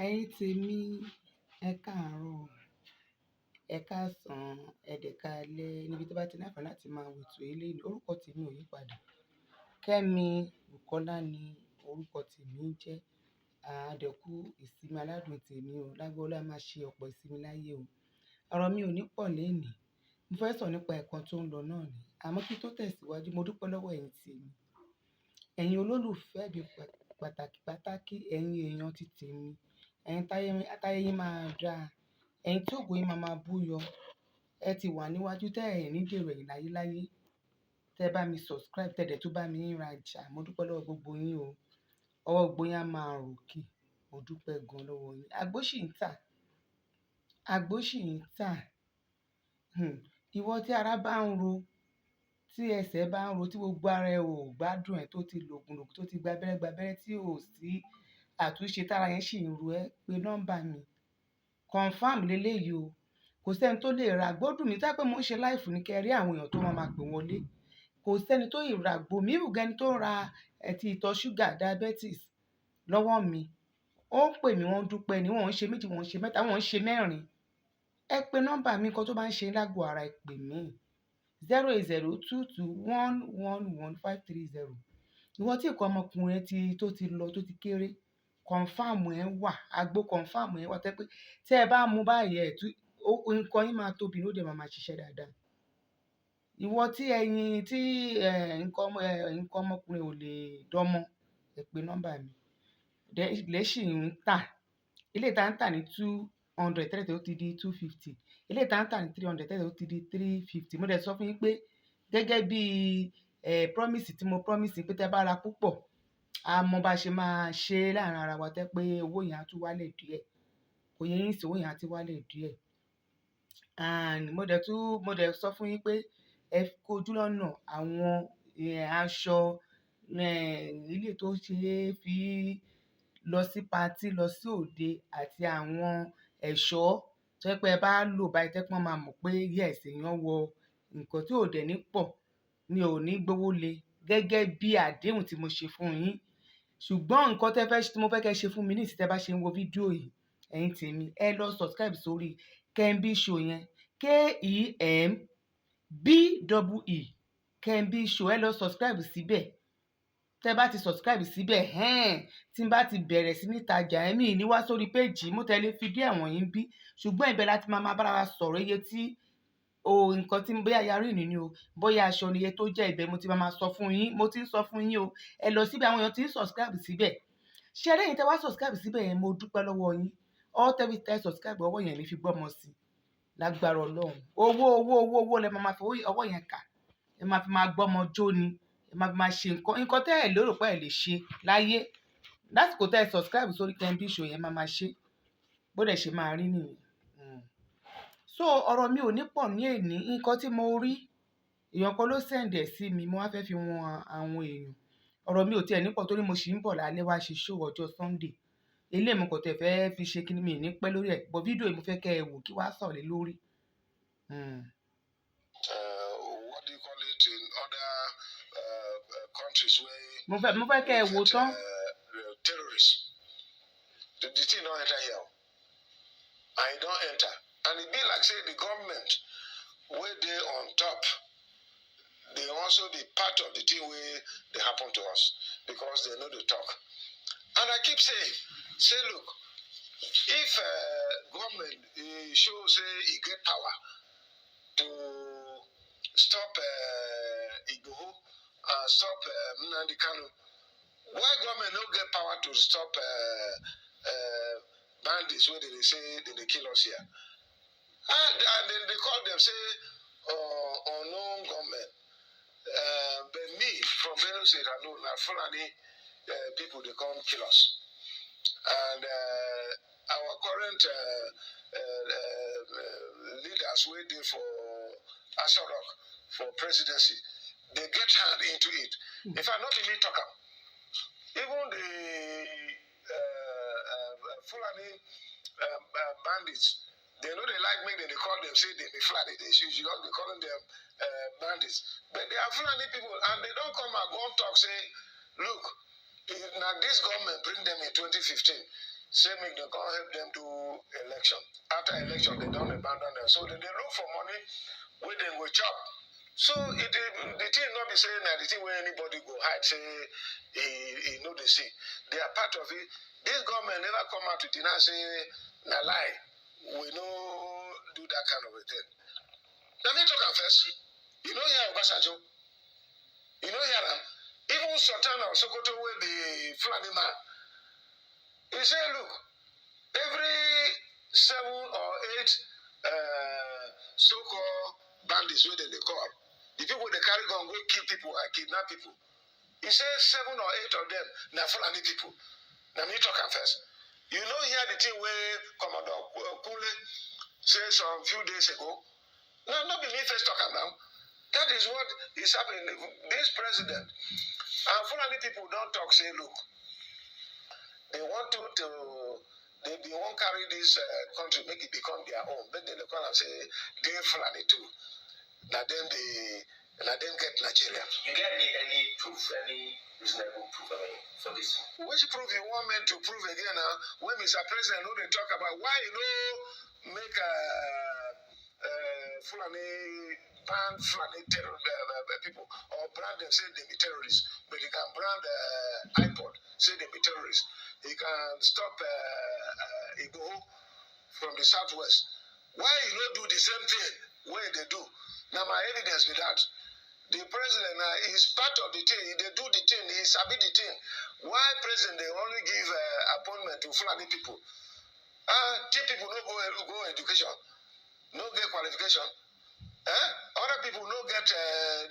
Ẹ̀yin tèmi, ẹ káàárọ̀, ẹ káàsán, ẹ dẹ̀ káalẹ́ níbi tó bá ti ní àǹfààní láti máa wò ètò eléyìí. Orúkọ tèmi ò yí padà. Kẹ́mi Bùkọ́lá ni orúkọ tèmi ń jẹ́. Àdẹ̀kú ìsinmi aládùn tèmi o. Lágbára Ọlọ́run, a máa ṣe ọ̀pọ̀ ìsinmi láyé o. Ọ̀rọ̀ mi ò ní pọ̀ lénìí. Mo fẹ́ sọ̀rọ̀ nípa ẹ̀kan tó ń lọ náà ni. Àmọ́ kí n tó tẹ̀síwájú, mo dúpẹ́ lọ́wọ́ ẹ̀yin tèmi. Ẹ̀yin olólùfẹ́ mi pàtàkì, ẹ̀yin èèyàn ti tèmi. Ẹ̀yin táyé yín máa dáa. Ẹ̀yin tí ògo yín máa búyọ. Ẹ ti wà níwájú tẹ́ ẹ̀ ní dèrò ẹ̀yìn láyéláyé. Tẹ́ bá mi subscribe, tẹ́ dẹ̀ tó bá mi rajà. Mo dúpẹ́ lọ́wọ́ gbogbo yín o. Ọwọ́ gbogbo yín á máa ròkè. Mo dúpẹ́ gan lọ́wọ́ yín. Àgbo ṣì ń tà. Àgbo ṣì ń tà. Ìwọ tí ara bá ń ro, tí ẹsẹ̀ bá ń ro, tí gbogbo ara ẹ ò gbádùn ẹ̀, tó ti lògùn tó ti gba abẹ́rẹ́ tí ò sí àtúnṣe, tára yẹn ṣì ń ro ẹ́, pé nọ́mbà mi. Confirm leléyìí o. Kò sẹ́ni tó lè ra àgbo. Dùn mí tá pé mo ń ṣe live ní kẹ́ rí àwọn èèyàn tó máa pè wọlé. Kò sẹ́ni tó lè ra àgbo. Mi ìrù gẹ́ni tó ń ra ẹ̀tì ìtọ̀ ṣúgà diabetes lọ́wọ́ mi. Ó ń pè mí, wọ́n dúpẹ́ ni. Wọ́n ń ṣe méjì, wọ́n ń ṣe mẹ́ta, wọ́n ń ṣe mẹ́rin. Ẹ pé nọ́mbà mi, nǹkan tó bá ń ṣe lágbo ara ẹ pè mí. 08022111530. Ìwọ tí nǹkan ọmọkùnrin tó ti lọ, tó ti kéré, confirm ẹ̀ wà. Àgbo confirm ẹ̀ wà. Tẹ́ pé tí ẹ bá mu báyìí, nǹkan yín máa tóbi, ó dẹ̀ máa ṣiṣẹ́ dáadáa. Ìwọ tí nǹkan ọmọkùnrin ò lè dánmọ́, ẹ pé nọ́mbà mi. Ilẹ̀ ṣì ń tà. Ilé ìta ń tà ní 200 tẹ́lẹ̀, ó ti di 250. Ilé ìta ń tà ní 300 tẹ́lẹ̀, ó ti di 350. Mo dẹ̀ sọ fún yín pé gẹ́gẹ́ bí promise tí mo promise pé tẹ́ bá ra púpọ̀, a mọ bá ṣe máa ṣe láàárín ara wa, tẹ́ pé owó yẹn á tún wálẹ̀ díẹ̀. Kò yẹ yín sí, owó yẹn á tún wálẹ̀ díẹ̀. And mo dẹ̀ sọ fún yín pé ẹ kojú lọ́nà àwọn aṣọ ilé tó ṣe é fi lọ sí patí, lọ sí òde, àti àwọn ẹ̀ṣọ́ tó jẹ́ pé ẹ bá lò báyìí, tẹ́ pé wọ́n máa mọ̀ pé yes, èèyàn wọ nǹkan tí ò dẹ̀ ní pọ̀, ni ò ní gbówó le, gẹ́gẹ́ bí àdéhùn tí mo ṣe fún yín. Ṣùgbọ́n nǹkan tí mo fẹ́ kẹ́ ṣe fún mi ní ìsìn tẹ́ bá ṣe ń wo fídíò yìí, ẹ̀yin tèmi, ẹ lọ subscribe sórí Kembi Show yẹn. KEMBEE Kembi Show. Ẹ lọ subscribe síbẹ̀. Tẹ́ bá ti subscribe síbẹ̀, tí n bá ti bẹ̀rẹ̀ sí ní tajà ẹ̀mí ní wá sórí péjì, mo tẹ̀lé fídíò ẹ̀wọ̀n yín bí. Ṣùgbọ́n ibẹ̀ láti máa bára wa sọ̀rọ̀ iye tí nǹkan tí bóyá yarí ni o, bóyá aṣọ ni iye tó jẹ́, ibẹ̀ mo ti máa sọ fún yín. Mo ti ń sọ fún yín o. Ẹ lọ síbẹ̀, àwọn èèyàn ti ń subscribe síbẹ̀. Ṣé lẹ́yìn tẹ́ wá subscribe síbẹ̀ yẹn, mo dúpẹ́ lọ́wọ́ yín. Tẹ́ subscribe, ọwọ́ yẹn ní fi gbọ́mọ sí. Lágbára Ọlọ́run. Owó lẹ máa fi ọwọ́ yẹn kà. Ẹ máa fi máa gbọ́mọ jó ni. Ẹ máa fi máa ṣe nǹkan tẹ́ ẹ lérò pé ẹ lè ṣe láyé. Lásìkò tẹ́ ẹ subscribe sórí Kembi Show yẹn, máa ṣe. Bó dẹ̀ ṣe máa rí nìyẹn. So ọ̀rọ̀ mi ò ní pọ̀ ní èní. Nǹkan tí mo rí, èèyàn kan ló send ẹ̀ sí mi, mo wá fẹ́ fi wọn àwọn èèyàn. Ọ̀rọ̀ mi ò tiẹ̀ ní pọ̀ torí mo ṣì ń bọ̀ lálẹ́ wá ṣe show ọjọ́ Sunday. Eléyìí mo kàn tẹ̀ fẹ́ fi ṣe kí ni, mi ní pẹ́ lórí ẹ̀. But fídíò yìí mo fẹ́ kẹ́ ẹ wò kí wá sọ̀rọ̀ lé lórí. What do you call it in other countries where mo fẹ́ kẹ́ ẹ wò tán. Terrorists. The thing don't enter here. And it don't enter. And it be like say the government where they on top, they also the part of the thing where they happen to us because they know the talk. And I keep saying, look, if government show say he get power to stop Igboho and stop Nnamdi Kanu, why government no get power to stop bandits where they say they kill us here? And then they call them, say, unknown government. But me, from Benue State, I know that Fulani people, they come kill us. And our current leaders waiting for Asarok for presidency, they get hand into it. If I not even talk about, even the Fulani bandits, they know they like me, they call them, say they be Fulani, they should be calling them bandits. But they are Fulani people, and they don't come and go and talk, say, look, now this government bring them in 2015. say make they come help them do election. After election, they don't abandon them. So they look for money where they go chop. So the thing not be saying that the thing where anybody go hide, say he know they see. They are part of it. This government never come out to deny, say, na lie. We no do that kind of a thing. Let me talk first. You know here Obasanjo. You know here even Sultan of Sokoto will be Fulani man. He say, look, every 7 or 8 so-called bandits, where they call, the people they carry gun go kill people and kidnap people. He says 7 or 8 of them, na Fulani people. Now me talk first. You know here the thing where Commodore Kule said some few days ago. No, not be me first talking now. That is what is happening. This president and Fulani people don't talk, say, look, they want they won't carry this country, make it become their own. Make they call and say, they Fulani too. Now them get Nigeria. You get any proof, any reasonable proof for this? Which proof you want me to prove again now? When Mr. President know they talk about why you know make Fulani ban Fulani people or brand them say they be terrorists, but you can brand iPod say they be terrorists. You can stop Igbo from the southwest. Why you don't do the same thing where they do? Now my evidence with that. The president is part of the thing. They do the thing. He sabi the thing. Why president they only give appointment to Fulani people? Cheap people no go education, no get qualification. Other people no get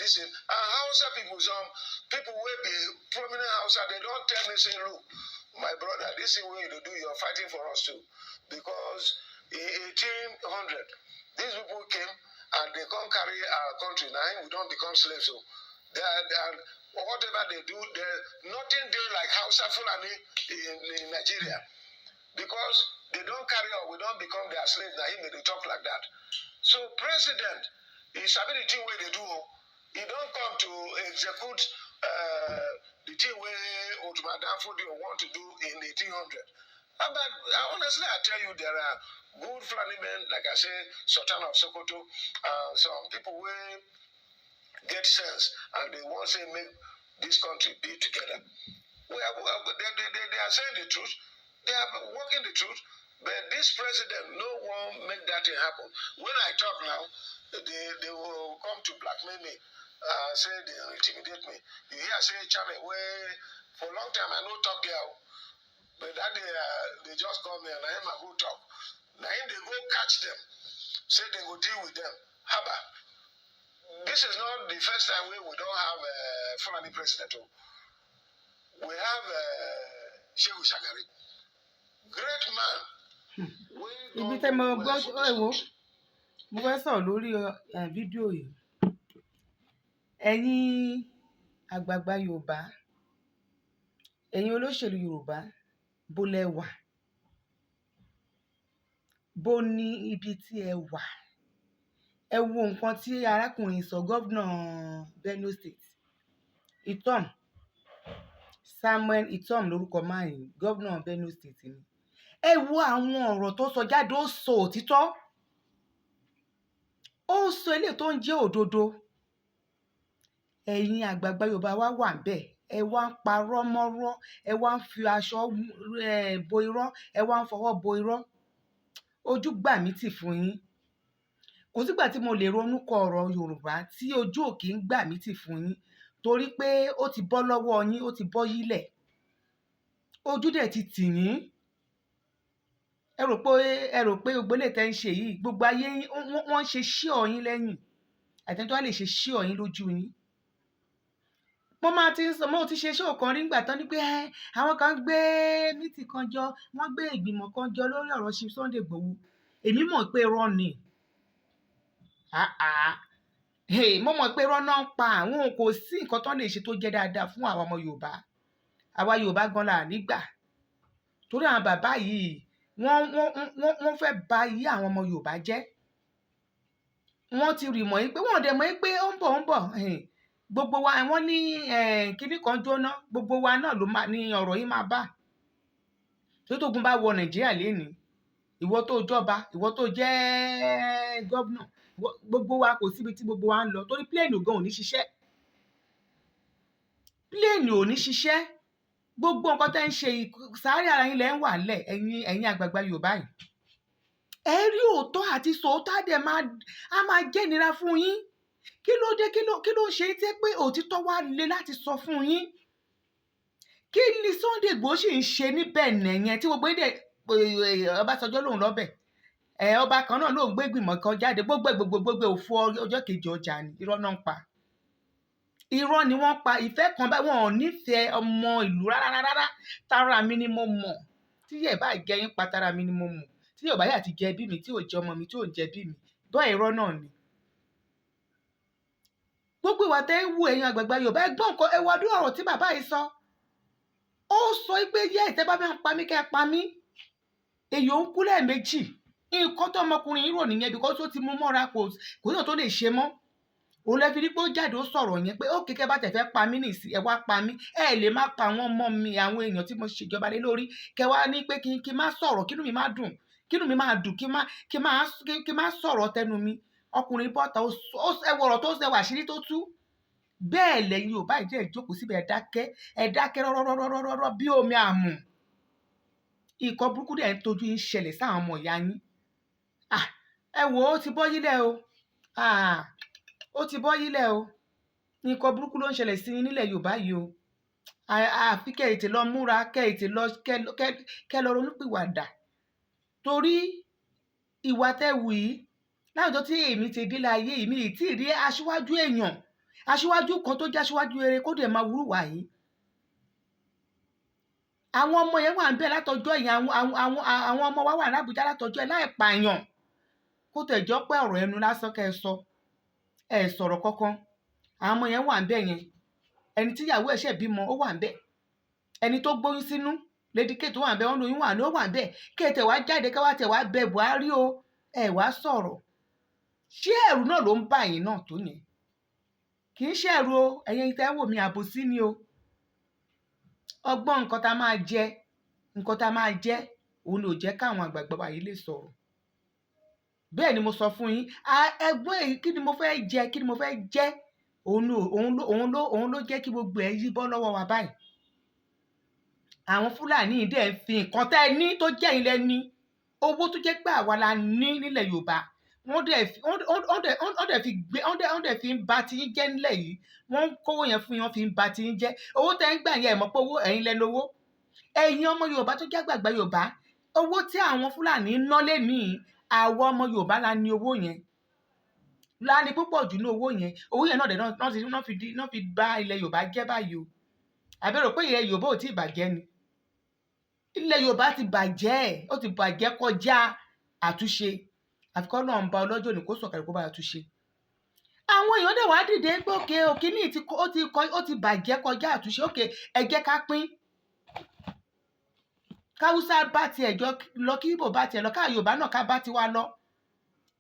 this thing. Hausa people, some people will be prominent Hausa. They don't tell me say, look, my brother, this is way you do. You're fighting for us too, because in 1800 these people came. And they can't carry our country. Now we don't become slaves. So whatever they do, nothing they like Hausa Fulani in Nigeria. Because they don't carry on, we don't become their slaves. Now they talk like that. So president is ability where they do. He don't come to execute the thing where Ottoman Danfodio want to do in 1800. But honestly, I tell you, there are good Fulani men, like I say, Sultan of Sokoto, some people will get sense and they want to say make this country be together. They are saying the truth. They are working the truth. But this president, no one make that thing happen. When I talk now, they will come to blackmail me, say they intimidate me. You hear say Charlie, where for a long time I no talk there. But that day, they just call me and I am a good talk. Now they go catch them, say they go deal with them. Haba. This is not the first time we don't have a Fulani president. We have Shehu Shagari. Great man. Ibi tẹ́ mo gbọ́ ẹ̀wò mo fẹ́ sọ̀rọ̀ lórí fídíò yìí. Ẹ̀yin àgbààgbà Yorùbá, ẹ̀yin olóṣèlú Yorùbá, bó lẹ wà? Bó ní ibi tí ẹ wà? Ẹ wo nǹkan tí arákùnrin sọ, gómìnà Benue State, Itom, Samuel Itom lórúkọ máa yìí, gómìnà Benue State ni. Ẹ wo àwọn ọ̀rọ̀ tó sọ jáde, ó sọ òtítọ́. Ó sọ eléyìí tó ń jẹ́ òdodo. Ẹ̀yin àgbààgbà Yorùbá wá wà ńbẹ̀. Ẹ wá ń parọ́ mọ́rọ́, ẹ wá ń fi aṣọ bo irọ́, ẹ wá ń fọwọ́ bo irọ́. Ojú gbà mí tì fún yín. Kò sígbà tí mo lè ronú kọ ọ̀rọ̀ Yorùbá tí ojú ò kì í gbà mí tì fún yín, torí pé ó ti bọ́ lọ́wọ́ yín, ó ti bọ́ yílẹ̀. Ojú dẹ̀ ti tì yín. Ẹ rò pé gbogbo lè tẹ́ ń ṣe yìí, gbogbo ayé wọ́n ń ṣe ṣíọ̀ yín lẹ́yìn. Àtẹ̀ntọ́ lè ṣe ṣíọ̀ yín lójú yín. Mo ti ṣe ṣóò kan rí nígbà tán ní pé àwọn kan gbé mítì kan jọ, wọ́n gbé ìgbìmọ̀ kan jọ lórí ọ̀rọ̀ Chief Sunday Igboho. Èmi mọ̀ pé irọ́ ni. Mo mọ̀ pé irọ́ náà ń pa àwọn, kò sí nǹkan tó lè ṣe tó jẹ́ dáadáa fún àwọn ọmọ Yorùbá. Àwa Yorùbá gan la nígbà. Torí àwọn bàbá yìí wọ́n fẹ́ ba ayé àwọn ọmọ Yorùbá jẹ́. Wọ́n ti rì mọ́ yín pé wọ́n dẹ̀ mọ́ yín pé ó ń bọ̀. Gbogbo wa wọ́n ní kinní kan jóná, gbogbo wa náà ló máa ní ọ̀rọ̀ yìí máa bá. tó tógun bá wọ Nàìjíríà lénìí, ìwọ tó jọba, ìwọ tó jẹ́ gọ́vnà, gbogbo wa kò síbi tí gbogbo wa ń lọ torí pléènì gan ò ní ṣiṣẹ́. Pléènì ò ní ṣiṣẹ́. Gbogbo nǹkan tẹ́ ń ṣe sáré ara yín lẹ́ ń wà lẹ̀ ẹ̀yin àgbààgbà Yorùbá yìí. Ẹ rí òótọ́ àti sòótọ́ dẹ̀ máa jẹ́ ìnira fún yín. Kí ló dé, kí ló ṣe é tẹ́ pé òtítọ́ wá le láti sọ fún yín? Kí ni Sunday Igboho sì ń ṣe níbẹ̀ nìyẹn tí gbogbo èdè Ọbásanjọ́ lòun lọ́bẹ̀? Ọba kan náà lòun gbé ìgbìmọ̀ kan jáde, gbogbo òfò ọjọ́ kejì ọjà ni, irọ́ náà ń pa. Irọ́ ni wọ́n pa. Ìfẹ́ kan báyìí, wọn ò nífẹ̀ẹ́ ọmọ ìlú rárá. Tara mi ni mo mọ̀. Tí yẹ̀ bá jẹ yín pa, tara mi ni mo mọ̀. Tí Yorùbá yà ti jẹ bí mi, tí ò jẹ ọmọ mi, tí ò jẹ bí mi, bọ́ irọ́ náà ni. Gbogbo ìwà tẹ́ ń wù ẹ̀yin àgbààgbà Yorùbá, ẹ gbọ́ nǹkan, ẹ wá dúró ọ̀rọ̀ tí bàbá yìí sọ. Ó sọ pé yẹ́ ìtẹ́ bá máa pa mí kẹ́ ẹ pa mí. Èyí ò ń kú lẹ́ẹ̀mejì. Nǹkan tó ọmọkùnrin yìí rò nìyẹn because ó ti mú mọ́ra, kò náà tó lè ṣe mọ́. Òun lẹ fi rí pé ó jáde ó sọ̀rọ̀ yẹn pé ó kékeré bá tẹ̀ fẹ́ pa mí nìsí, ẹ wá pa mí. Ẹ lè má pa àwọn ọmọ mi, àwọn èèyàn tí mo ṣèjọba lé lórí. Kẹ wá ní pé kí n má sọ̀rọ̀, kínú mi má dùn, kí má sọ̀rọ̀ tẹnu mi. Ọkùnrin bọ́ta ẹ wọ̀rọ̀ tó ṣe wàṣírí tó tú. Bẹ́ẹ̀ lẹ́yìn Yorùbá ìdí ẹ̀ jókòó síbẹ̀ ẹ dákẹ́ rọ́rọ́rọ́rọ́rọ́ bí omi àmù. Ìkọ́ burúkú dẹ̀ ń tojú ń ṣẹlẹ̀ sáwọn ọmọ ìyá yín. Ẹ wò ó ti bọ́ yílẹ̀ o. Ó ti bọ́ yílẹ̀ o. Nǹkan burúkú ló ń ṣẹlẹ̀ sí yín nílẹ̀ Yorùbá yìí o. Àfi kẹ́ ètè lọ múra, kẹ́ lọ ronúpìwàdà. Torí ìwà tẹ́ wù yìí láwùjọ tí èmi ti dé láyé mi ì tí ì rí aṣíwájú èèyàn, aṣíwájú kan tó jẹ́ aṣíwájú rere kó dẹ̀ máa wúrú wà yìí. Àwọn ọmọ yẹn wà ń bẹ látọjọ́ yìí, àwọn ọmọ wa wà ní Àbújá látọjọ́ yìí láì pààyàn. Kó tẹ̀jọ́ pé ọ̀rọ̀ ẹnu lásán kẹ́ ẹ sọ. Ẹ sọ̀rọ̀ kankan. Àwọn ọmọ yẹn wà ń bẹ yẹn. Ẹni tíyàwó ẹ̀ ṣẹ̀ bímọ ó wà ń bẹ. Ẹni tó gbóyún sínú Lady K tó wà ń bẹ, wọ́n lóyún wà ní ó wà ń bẹ. Kí ẹ tẹ̀ wá jáde ká wá tẹ̀ wá bẹ Buhari o. Ẹ wá sọ̀rọ̀. Ṣé ẹ̀rù náà ló ń bà yín náà tó yẹn? Kì í ṣe ẹ̀rù o. Ẹ̀yin tẹ́ wò mí àbòsí ni o. Ọgbọ́n nǹkan tá máa jẹ òun ni ò jẹ́ káwọn àgbààgbà wa yìí lè sọ̀rọ̀. Bẹ́ẹ̀ ni mo sọ fún yín. Ẹgbọ́n èyí kí ni mo fẹ́ jẹ òun ló jẹ́ kí gbogbo ẹ̀ yí bọ́ lọ́wọ́ wa báyìí. Àwọn Fúlàní yìí dẹ̀ fi nǹkan tẹ́ ẹ ní tó jẹ́ ilẹ̀ ní owó tó jẹ́ pé àwa la ní nílẹ̀ Yorùbá. Wọ́n dẹ̀ fi ń ba tiyín jẹ́ nílẹ̀ yìí. Wọ́n ń kówó yẹn fún yín, wọ́n fi ń ba tiyín jẹ́. Owó tẹ́ ń gbà yẹn ẹ mọ̀ pé owó ẹ̀yin lẹ lówó. Ẹ̀yin ọmọ Yorùbá tó jẹ́ àgbààgbà Yorùbá, owó tí àwọn Fúlàní ná lénìí, àwọn ọmọ Yorùbá la ní owó yẹn. La ní púpọ̀ jù ní owó yẹn. Owó yẹn náà dẹ̀ náà fi bà ilẹ̀ Yorùbá jẹ́ báyìí o. Àbẹ̀rò pé ilẹ̀ Yorùbá ò tí ì bàjẹ́ ni. Ilẹ̀ Yorùbá ti bàjẹ́, ó ti bàjẹ́ kọjá àtúnṣe. Àfikọ́ náà ń ba ọlọ́jọ́ ní kó sọ̀kalẹ̀ kó bá àtúnṣe. Àwọn èèyàn dẹ̀ wá dìde pé òkè ní ó ti bàjẹ́ kọjá àtúnṣe. Òkè ẹ jẹ́ ká pín. Káwúsá bá tiẹ̀ jọ lọ, kí Ìgbò bá tiẹ̀ lọ, ká Yorùbá náà ká bá tiwa lọ.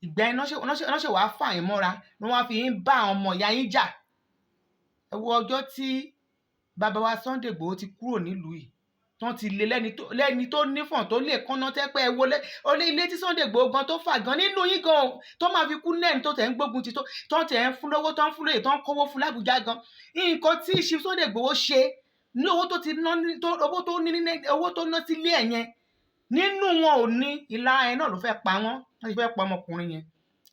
Ìgbà yẹn náà ṣe wàá fà yín mọ́ra ni wọ́n fi ń bá àwọn ọmọ ìyá yín jà. Ẹ wo ọjọ́ tí bàbá wa Sunday Igboho ti kúrò nílùú yìí. Tán ti lé lẹ́ni tó nífọ̀n tó lè kánná tẹ́ pé ẹ wọlé ilé tí Sunday Igboho gan tó fà gan nínú yín gan tó máa fi kú nẹ́ẹ̀ni tó tẹ̀ ń gbógun ti tó tẹ̀ ń fún lówó tó ń fún lóye tó ń kówó fún l'Àbújá gan. Nǹkan tí ṣe Sunday Igboho ṣe ní owó tó ná sílé ẹ̀ yẹn nínú wọn ò ní ìlara ẹ̀ náà ló fẹ́ pa wọ́n ti fẹ́ pa ọmọkùnrin yẹn.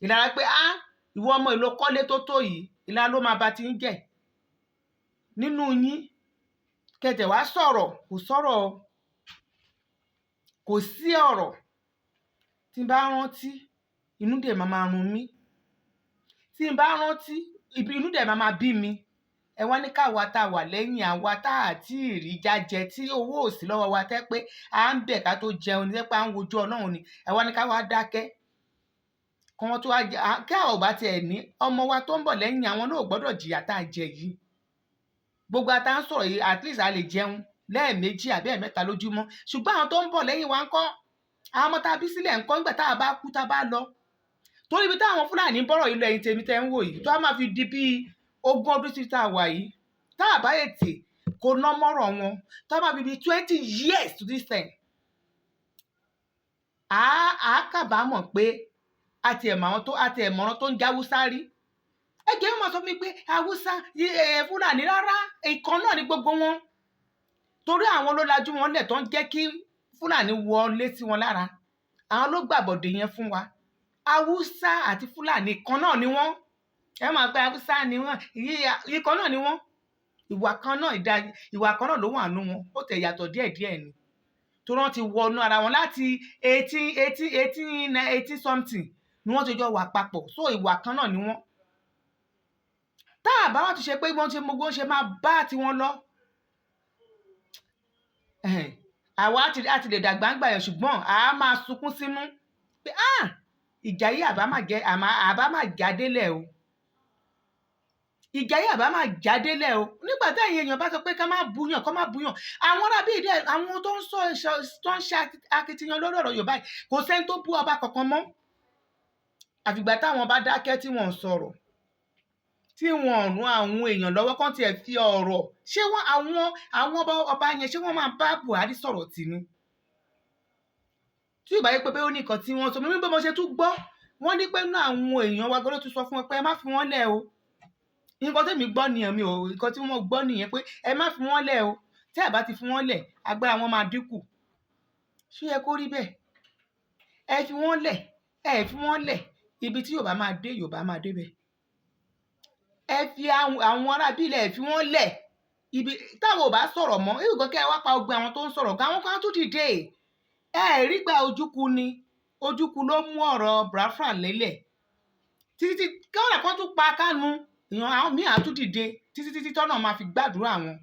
Ìlara pé ìwọ ọmọ ìlú kọ́lé tó yìí, ìlara ló máa ba ti ń jẹ́ nínú yín. Kẹ̀tẹ̀ wá sọ̀rọ̀, kò sọ̀rọ̀ o. Kò sí ọ̀rọ̀. Tí n bá rántí inú dẹ̀ máa run mí. Tí n bá rántí inú dẹ̀ máa bí mi. Ẹ wá ní káwa tá wà lẹ́yìn àwa tá àti ìrì jájẹ tí owó ò sí lọ́wọ́ wa tẹ́ pé à ń bẹ̀ ká tó jẹun ní tẹ́ pé à ń wojú Ọlọ́run ni. Ẹ wá ní káwa dákẹ́. Kí wọ́n tó wá jẹ kí àwọn ò bá tiẹ̀ ní ọmọ wa tó ń bọ̀ lẹ́yìn àwọn náà ò gbọ́dọ̀ jìyà tá a jẹ yìí. Gbogbo ata ń sọ̀rọ̀ yìí at least a lè jẹun lẹ́ẹ̀mejì àbí ẹ̀mẹ́ta lójúmọ́. Ṣùgbọ́n àwọn tó ń bọ̀ lẹ́yìn wa ń kọ́. Àwọn ọmọ tá a bí sílẹ̀ ń kọ́ nígbà tá a bá kú tá a bá lọ. Torí ibi táwọn Fúlàní ń bọ̀rọ̀ ìlú ẹ̀yìn tèmi tẹ́ ń wò yìí tó a máa fi di bíi 20 ọdún sí tá a wà yìí. Tá a bá ètè kò ná mọ́rọ̀ wọn. Tá a máa fi di 20 years to this time. kábàámọ̀ pé àti ẹ̀mọ̀ràn tó ń já Haúsá rí. Ẹ̀jẹ̀ wọn máa sọ fún mi pé Haúsá Fúlàní rárá ìkan náà ni gbogbo wọn. Torí àwọn ló lajú wọn lẹ̀ tó ń jẹ́ kí Fúlàní wọlé sí wọn lára. Àwọn ló gbàbọ̀dé yẹn fún wa. Haúsá àti Fúlàní kan náà ni wọ́n. Ẹ máa pé Haúsá ni wọ́n, ìkan náà ni wọ́n. Ìwà kan náà ló wà nínú wọn. Ó tẹ̀ yàtọ̀ díẹ̀díẹ̀ ni. Torí wọ́n ti wọnú ara wọn láti 18 something ni wọ́n ti jọ wà papọ̀. So ìwà kan náà ni wọ́n. Tá a bá wá ti ṣe pé gbogbo ṣe máa bá tiwọn lọ. Àwa á ti lè dàgbà ń gbà yẹn ṣùgbọ́n a máa sunkún sínú pé ìjà yìí àbá máa jádélẹ̀ o. Ìjà yìí àbá máa jádélẹ̀ o. Nígbà tí ẹ̀yin èèyàn bá sọ pé ká má búyàn. Àwọn arábí ìdẹ àwọn tó ń ṣe akitiyan lórí ọ̀rọ̀ Yorùbá yìí kò sẹ́ni tó bú ọba kankan mọ́. Àfìgbà táwọn bá dákẹ́ tí wọ́n ń sọ̀rọ̀. Tí wọ́n rún àwọn èèyàn lọ́wọ́ kán tiẹ̀ fi ọ̀rọ̀. Ṣé àwọn ọba yẹn ṣé wọ́n máa bá Buhari sọ̀rọ̀ tì ní? Tí ìbáyé pé ó ní nǹkan tí wọ́n sọ mímú bí mo ṣe tún gbọ́ wọ́n ní pé náà àwọn èèyàn wa gbọ́dọ̀ tún sọ fún wọn pé ẹ má fi wọ́n lẹ̀ o. Nǹkan tèmi gbọ́ nìyẹn nǹkan tí wọ́n gbọ́ nìyẹn pé ẹ má fi wọ́n lẹ̀ o. Tí ẹ bá ti fi wọ́n lẹ̀ agbára wọn máa dínkù. Ṣé yẹ kó rí bẹ́ẹ̀? Ẹ fi wọ́n lẹ̀ fi wọ́n lẹ̀ ibi tí Yorùbá máa dé Yorùbá máa dé bẹ́ẹ̀. Ẹ fi àwọn arábí ilẹ̀ fi wọ́n lẹ̀ ibi táwọn ò bá sọ̀rọ̀ mọ́ ìgbọ́n kí ẹ wá pa ogun àwọn tó ń sọ̀rọ̀ àwọn kan tún dìde. Rí gba ojúkú ló mú ọ̀rọ̀ Biafra lélẹ̀ títí káwọn kan tún pa Kánú èèyàn àwọn míì á tún dìde títí tọ́nà máa fi gbàdúrà wọn.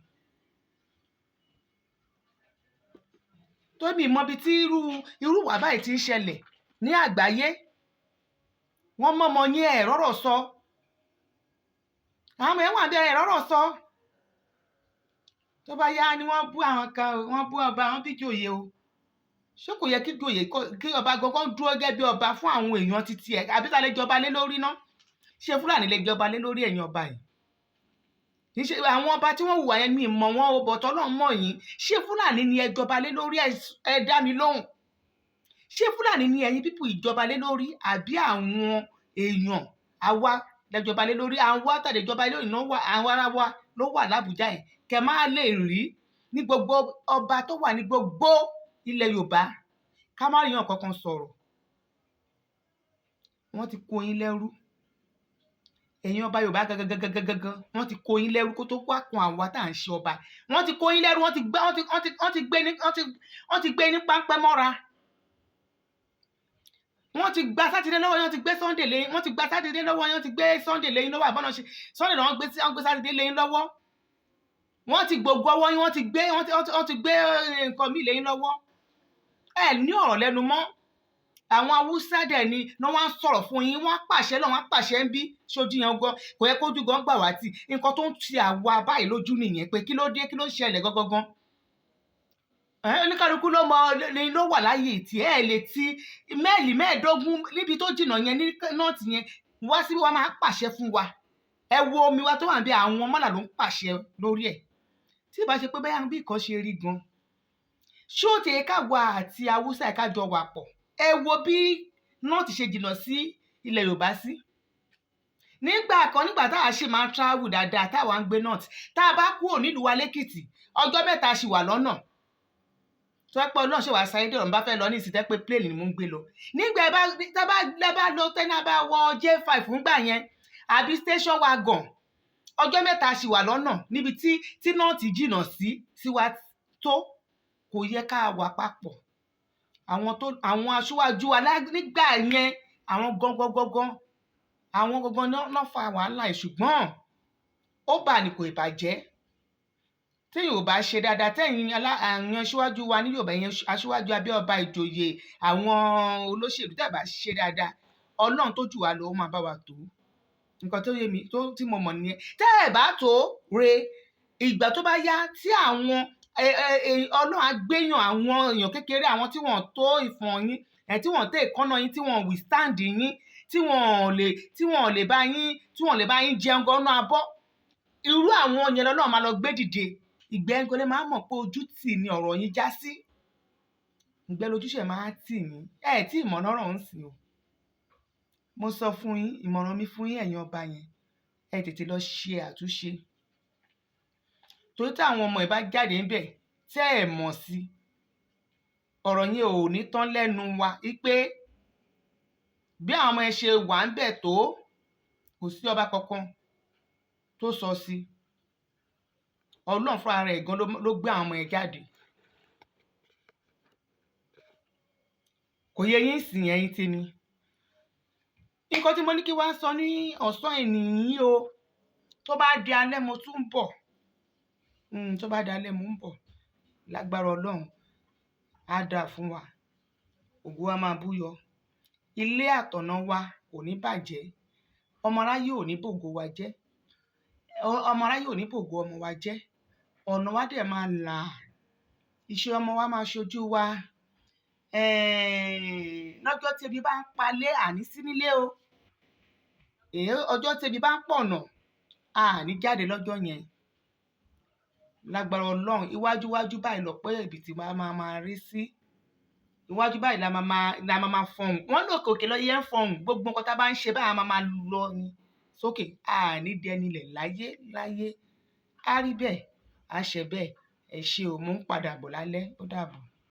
Tó mi mọ ibi tí irú wà báyìí ti ń ṣẹlẹ̀ ní àgbáyé. Wọ́n mọ́mọ ní ẹ̀rọ̀rọ̀ sọ. Àwọn ọmọ ẹ̀wọ̀n àbí ẹ̀rọ̀rọ̀ sọ. Tó bá yá ni wọ́n bú àwọn kan wọ́n bú ọba wọn bí jòyè o. Ṣé kò yẹ kí ọba gangan dúró gẹ́gẹ́ bí ọba fún àwọn èèyàn títí ẹ̀ àbí ta lè jọba lé lórí ná? Ṣé Fúlàní lè jọba lé lórí ẹ̀yin ọba yìí? Kì í ṣe àwọn ọba tí wọ́n hùwà yẹn mi mọ̀ wọ́n o bọ̀tọ́ náà mọ̀ yín. Ṣé Fúlàní ni ẹ jọba lé lórí ẹ dá mi lóhùn? Ṣé Fúlàní ni ẹ̀yin pípù ìjọba lé lórí àbí àwọn èèyàn àwa lẹ́jọba lé lórí àwa tàdé jọba lé lórí àwọn ará wa ló wà l'Ábùjá yẹn kẹ máa lè rí ní gbogbo ọba tó wà ní gbogbo ilẹ̀ Yorùbá ká má rí yàn kankan sọ̀rọ̀. Wọ́n ti kó yín lẹ́rú. Ẹ̀yin ọba Yorùbá gangan wọ́n ti kó yín lẹ́rú kó tó wá kan àwa tá à ń ṣe ọba. Wọ́n ti kó yín lẹ́rú wọ́n ti gbé ní páńpẹ́ mọ́ra. Wọ́n ti gba Sátidé lọ́wọ́ yín wọ́n ti gbé Sunday lẹ́yìn wọ́n ti gba Sátidé lọ́wọ́ yín wọ́n ti gbé Sunday lẹ́yìn lọ́wọ́ àbọ̀nà ṣe Sunday lọ́wọ́ gbé Sátidé lẹ́yìn lọ́wọ́. Wọ́n ti gbogbo ọwọ́ yín wọ́n ti gbé nǹkan míì lẹ́yìn lọ́wọ́. Ẹ ní ọ̀rọ̀ lẹ́nu mọ́. Àwọn Haúsá dẹ̀ ni wọ́n á sọ̀rọ̀ fún yín wọ́n á pàṣẹ lọ́wọ́ wọ́n á pàṣẹ ń bí ṣojú yẹn gan kò yẹ kójú gan gbà wá tì nǹkan tó ń ti àwa báyìí lójú nìyẹn pé kí ló dé kí ló ṣẹlẹ̀ gangan. Oníkálukú ló wà láyé tí ẹ lè ti mẹ́ẹ̀lì 15 níbi tó jìnnà yẹn ní nọ́ọ̀tì yẹn wá síbí wọ́n máa pàṣẹ fún wa. Ẹ wo omi wa tó wà níbi àwọn mọ́là ló ń pàṣẹ lórí ẹ̀. Tí ìbá ṣe pé bẹ́ẹ̀ bí nǹkan ṣe rí gan. Ṣé ó ti ká wa àti Haúsá ẹ̀ka jọ wà pọ̀? Ẹ wo bí nọ́ọ̀tì ṣe jìnnà sí ilẹ̀ Yorùbá sí. Nígbà táwa ṣì máa ń travel dáadáa táwa ń gbé nọ́ọ̀tì tá a bá kúrò nílùú wa lẹ́kìtì ọjọ́ 3 ṣì wà lọ́nà. Tó pẹ́ Ọlọ́run ṣe wà sáyé dé ọ̀run bá fẹ́ lọ ní ìsìtẹ́ pé plane ni mo ń gbé lọ. Nígbà ẹ bá lọ tẹ́ná bá wọ J5 fúngbà yẹn àbí station wagon ọjọ́ 3 ṣì wà lọ́nà níbi tí nọ́ọ̀tì jìnnà sí wa tó kò yẹ ká wà papọ̀. Àwọn aṣíwájú wa nígbà yẹn àwọn gangan náà fa wàhálà ẹ̀ ṣùgbọ́n ó bà ní kò ìbàjẹ́. Tí Yorùbá ṣe dáadáa tẹ́yìn àwọn aṣíwájú wa ní Yorùbá yẹn aṣíwájú abẹ́ ọba ìjòyè àwọn olóṣèlú tẹ́ bá ṣe dáadáa Ọlọ́run tó jù wá lọ ó máa bá wa tó. Nǹkan tó yé mi tí mo mọ̀ nìyẹn. Tẹ́ ẹ̀ bá tó re ìgbà tó bá yá tí àwọn Ọlọ́run á gbéyàn àwọn èèyàn kékeré àwọn tí wọ́n tó ìfọ̀n yín tí wọ́n tẹ̀ ìkọ́nà yín tí wọ́n withstand yín tí wọ́n lè bá yín jẹun gan-an abọ́. Irú àwọn yẹn lọ́lọ́run máa lọ gbé dìde. Ìgbẹ́ngàn lè máa mọ̀ pé ojú tì ní ọ̀rọ̀ yín já sí. ìgbẹ́ lójúṣe máa tì yín tí ìmọ̀ràn ọ̀rọ̀ ń sìn o. Mo sọ fún yín, ìmọ̀ràn mi fún yín ẹ̀yin ọba yẹn, ẹ tètè lọ ṣe àtúnṣe. Torí tí àwọn ọmọ ẹ̀ bá jáde níbẹ̀ tẹ́ ẹ̀ mọ̀ sí, ọ̀rọ̀ yẹn ò ní tán lẹ́nu wa wípé bí àwọn ọmọ ẹ̀ ṣe wà ń bẹ̀ tó kò sí ọba kankan tó sọ sí. Ọlọ́run fúnra rẹ̀ gan ló gbé àwọn ọmọ ẹ̀ jáde. Kò yẹ yín sìn ẹ̀yin tèmi. Nǹkan tí mo ní kí wá sọ ní ọ̀sán ènìyí o, tó bá di alẹ́ mo tún ń bọ̀. Tó bá di alẹ́ mo ń bọ̀. Lágbára Ọlọ́run á dáa fún wa. Ògo wa máa búyọ. Ilé àtọ̀nà wa kò ní bàjẹ́. Ọmọ aráyé ò ní bògo wa jẹ́. Ọmọ aráyé ò ní bògo ọmọ wa jẹ́. Ọ̀nà wa dẹ̀ máa là. Iṣẹ́ ọmọ wa máa ṣojú wa. Lọ́jọ́ tí ebi bá ń palẹ̀ àní sí nílé o. Ọjọ́ tí ebi bá ń pọ̀nà àní jáde lọ́jọ́ yẹn. Lágbára Ọlọ́run iwájú báyìí lọ̀pọ̀ ẹ̀bìtì máa rí sí. Iwájú báyìí la máa fọhùn. Wọ́n lòkè òkè lọ́yẹ ń fọhùn. Gbogbo nǹkan tá a bá ń ṣe báyìí a máa lọ ni sókè. Àní dẹnilẹ̀ láyé. Á rí bẹ́ẹ̀, á ṣe bẹ́ẹ̀. Ẹ ṣé o, mo ń padà bọ̀ lálẹ́. Ó dàbọ̀.